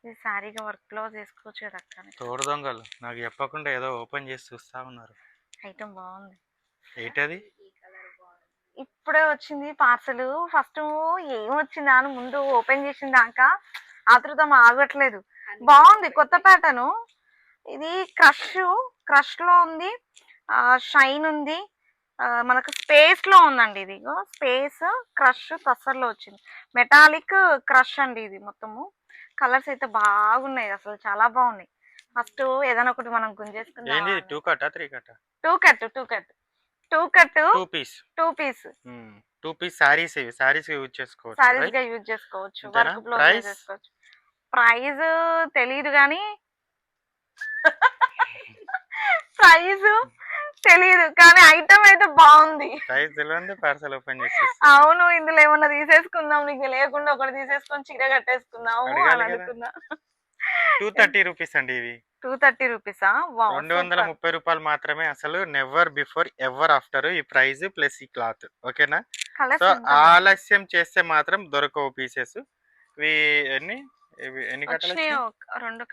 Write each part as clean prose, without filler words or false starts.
ఇది శారీగా వర్క్లో చేసుకోవచ్చు కదా అక్క. తోడు దొంగలు నాకు చెప్పకుండా ఏదో ఓపెన్ చేసి చూస్తా ఉన్నారు. ఐటమ్ బాగుంది. ఏంటది? ఇప్పుడే వచ్చింది పార్సల్. ఫస్ట్ ఏం వచ్చిందా అని ముందు ఓపెన్ చేసిన దాకా ఆతృత ఆగట్లేదు. బాగుంది, కొత్త ప్యాటర్న్. ఇది క్రష్ లో ఉంది, షైన్ ఉంది, మనకు స్పేస్ లో ఉందండి. ఇది స్పేస్ క్రష్ తస్సర్లో వచ్చింది. మెటాలిక్ క్రష్ అండి ఇది మొత్తము. కలర్స్ అయితే బాగున్నాయి, అసలు చాలా బాగున్నాయి. ఫస్ట్ ఏదైనా ఒకటి మనం గుంజేసుకుందాం. ఏంది 2 కట్టా 3 కట్టా? Two cut 2 piece. 2 piece saris. ఇవి సారీస్ యూజ్ చేసుకోవచ్చు, సారీస్ గా యూజ్ చేసుకోవచ్చు, వర్క్ బ్లౌజ్ చేసుకోవచ్చు. ప్రైస్ తెలియదు కానీ ప్రైస్ తెలియదు కానీ ఐటమ్ అయితే బాగుంది. ప్రైస్ తెలియదు, పార్సల్ ఓపెన్ చేసి అవును, ఇందులో ఏమన్నా తీసేసుకుందాం, నీకు లేకుండా ఒకటి తీసేసుకొని చీర కట్టేసుకుందాము అని అనుకున్నా. 230 రూపీస్ అండి ఇవి. 230 రూపీసా? 230 రూపాయలు మాత్రమే. అసలు నెవర్ బిఫోర్ ఎవర్ ఆఫ్టర్ ఈ ప్రైస్ ప్లస్ ఈ క్లాత్. ఓకేనా? సో ఆలస్యం చేస్తే మాత్రం దొరకవు పీసెస్. ఇవి ఎన్ని కట్టలు? 2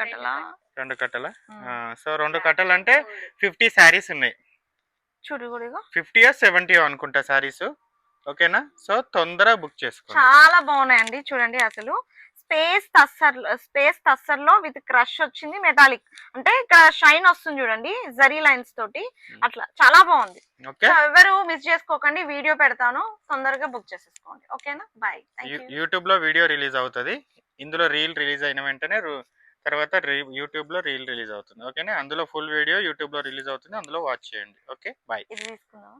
కట్టల. సో 2 కట్టలు అంటే 50 శారీస్ ఉన్నాయి. చూడు 50 70 అనుకుంటా శారీస్. ఓకేనా? సో తొందరగా బుక్ చేసుకోండి. చాలా బాగున్నాయండి. చూడండి, అసలు స్పేస్ తస్సర్లో విత్ క్రష్ వచ్చింది. మెటాలిక్ అంటే ఇక్కడ షైన్ వస్తుంది చూడండి, జరీ లైన్స్ తోటి. అట్లా చాలా బాగుంది. ఎవరు మిస్ చేసుకోకండి, వీడియో పెడతాను, తొందరగా బుక్ చేసేసుకోండి. ఓకేనా? బాయ్. యూట్యూబ్ లో వీడియో రిలీజ్ అవుతుంది. ఇందులో రీల్ రిలీజ్ అయిన వెంటనే తర్వాత యూట్యూబ్ లో రీల్ రిలీజ్ అవుతుంది. ఓకేనా? అందులో ఫుల్ వీడియో యూట్యూబ్ లో రిలీజ్ అవుతుంది, అందులో వాచ్ చేయండి. Okay, bye. ఇది తీసుకుందాం.